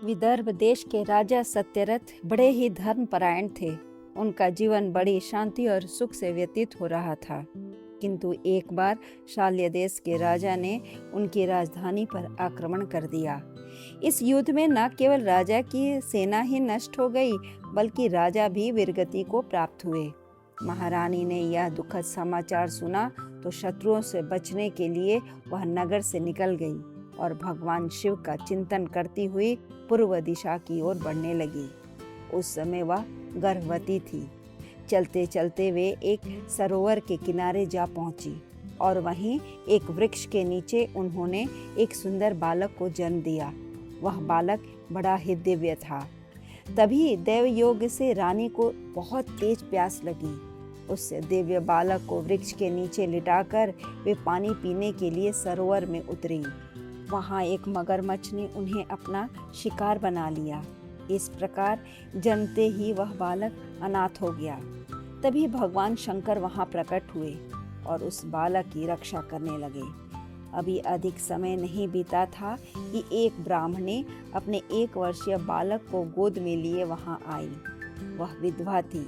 विदर्भ देश के राजा सत्यरथ बड़े ही धर्मपरायण थे। उनका जीवन बड़ी शांति और सुख से व्यतीत हो रहा था, किंतु एक बार शाल्य देश के राजा ने उनकी राजधानी पर आक्रमण कर दिया। इस युद्ध में न केवल राजा की सेना ही नष्ट हो गई, बल्कि राजा भी वीरगति को प्राप्त हुए। महारानी ने यह दुखद समाचार सुना तो शत्रुओं से बचने के लिए वह नगर से निकल गई और भगवान शिव का चिंतन करती हुई पूर्व दिशा की ओर बढ़ने लगी। उस समय वह गर्भवती थी। चलते चलते वे एक सरोवर के किनारे जा पहुंची और वहीं एक वृक्ष के नीचे उन्होंने एक सुंदर बालक को जन्म दिया। वह बालक बड़ा ही दिव्य था। तभी देव योग से रानी को बहुत तेज प्यास लगी। उससे दिव्य बालक को वृक्ष के नीचे लिटाकर वे पानी पीने के लिए सरोवर में उतरी। वहाँ एक मगरमच्छ ने उन्हें अपना शिकार बना लिया। इस प्रकार जन्मते ही वह बालक अनाथ हो गया। तभी भगवान शंकर वहाँ प्रकट हुए और उस बालक की रक्षा करने लगे। अभी अधिक समय नहीं बीता था कि एक ब्राह्मणी अपने 1 वर्षीय बालक को गोद में लिए वहाँ आई। वह विधवा थी।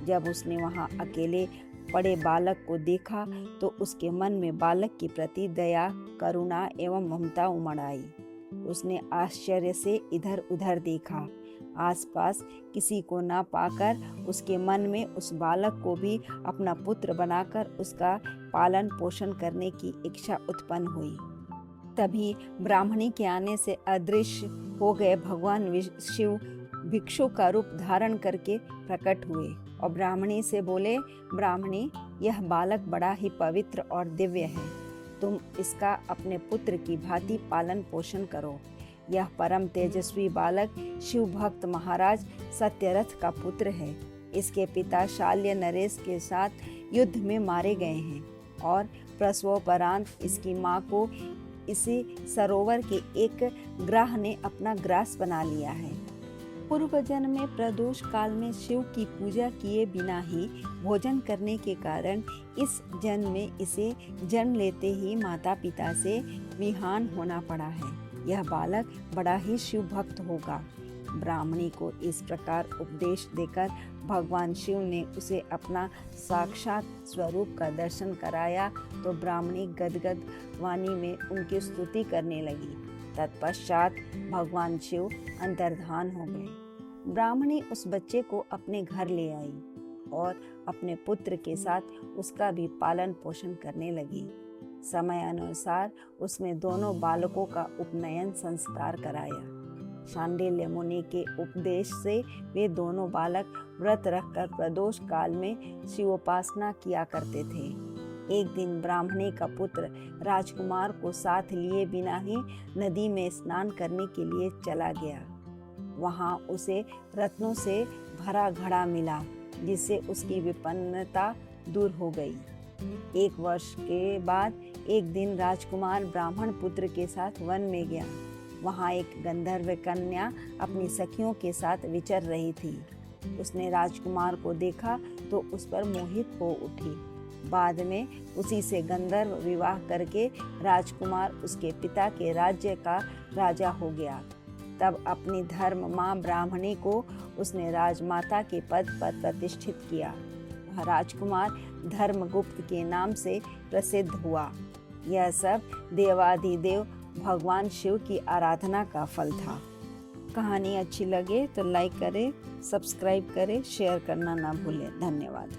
जब उसने वहाँ अकेले पड़े बालक को देखा तो उसके मन में बालक के प्रति दया, करुणा एवं ममता उमड़ आई। उसने आश्चर्य से इधर उधर देखा। आसपास किसी को न पाकर उसके मन में उस बालक को भी अपना पुत्र बनाकर उसका पालन पोषण करने की इच्छा उत्पन्न हुई। तभी ब्राह्मणी के आने से अदृश्य हो गए भगवान शिव भिक्षु का रूप धारण करके प्रकट हुए और ब्राह्मणी से बोले, ब्राह्मणी, यह बालक बड़ा ही पवित्र और दिव्य है। तुम इसका अपने पुत्र की भांति पालन पोषण करो। यह परम तेजस्वी बालक शिव भक्त महाराज सत्यरथ का पुत्र है। इसके पिता शाल्य नरेश के साथ युद्ध में मारे गए हैं और प्रसवोपरांत इसकी माँ को इसी सरोवर के एक ग्राह ने अपना ग्रास बना लिया है। पूर्व जन्म में प्रदोष काल में शिव की पूजा किए बिना ही भोजन करने के कारण इस जन्म में इसे जन्म लेते ही माता पिता से विहान होना पड़ा है। यह बालक बड़ा ही शिव भक्त होगा। ब्राह्मणी को इस प्रकार उपदेश देकर भगवान शिव ने उसे अपना साक्षात स्वरूप का दर्शन कराया तो ब्राह्मणी गदगद वाणी में उनकी स्तुति करने लगी। तत्पश्चात भगवान शिव अंतर्धान हो गए। ब्राह्मणी उस बच्चे को अपने घर ले आई और अपने पुत्र के साथ उसका भी पालन पोषण करने लगी। समय अनुसार उसने दोनों बालकों का उपनयन संस्कार कराया। शांडिल्य मुनि के उपदेश से वे दोनों बालक व्रत रखकर प्रदोष काल में शिवोपासना किया करते थे। एक दिन ब्राह्मणी का पुत्र राजकुमार को साथ लिए बिना ही नदी में स्नान करने के लिए चला गया। वहां उसे रत्नों से भरा घड़ा मिला, जिससे उसकी विपन्नता दूर हो गई। 1 वर्ष के बाद एक दिन राजकुमार ब्राह्मण पुत्र के साथ वन में गया। वहां एक गंधर्व कन्या अपनी सखियों के साथ विचर रही थी। उसने राजकुमार को देखा तो उस पर मोहित हो उठी। बाद में उसी से गंधर्व विवाह करके राजकुमार उसके पिता के राज्य का राजा हो गया। तब अपनी धर्म माँ ब्राह्मणी को उसने राजमाता के पद पर प्रतिष्ठित किया। वह राजकुमार धर्मगुप्त के नाम से प्रसिद्ध हुआ। यह सब देवाधिदेव भगवान शिव की आराधना का फल था। कहानी अच्छी लगे तो लाइक करें, सब्सक्राइब करें, शेयर करना ना भूलें। धन्यवाद।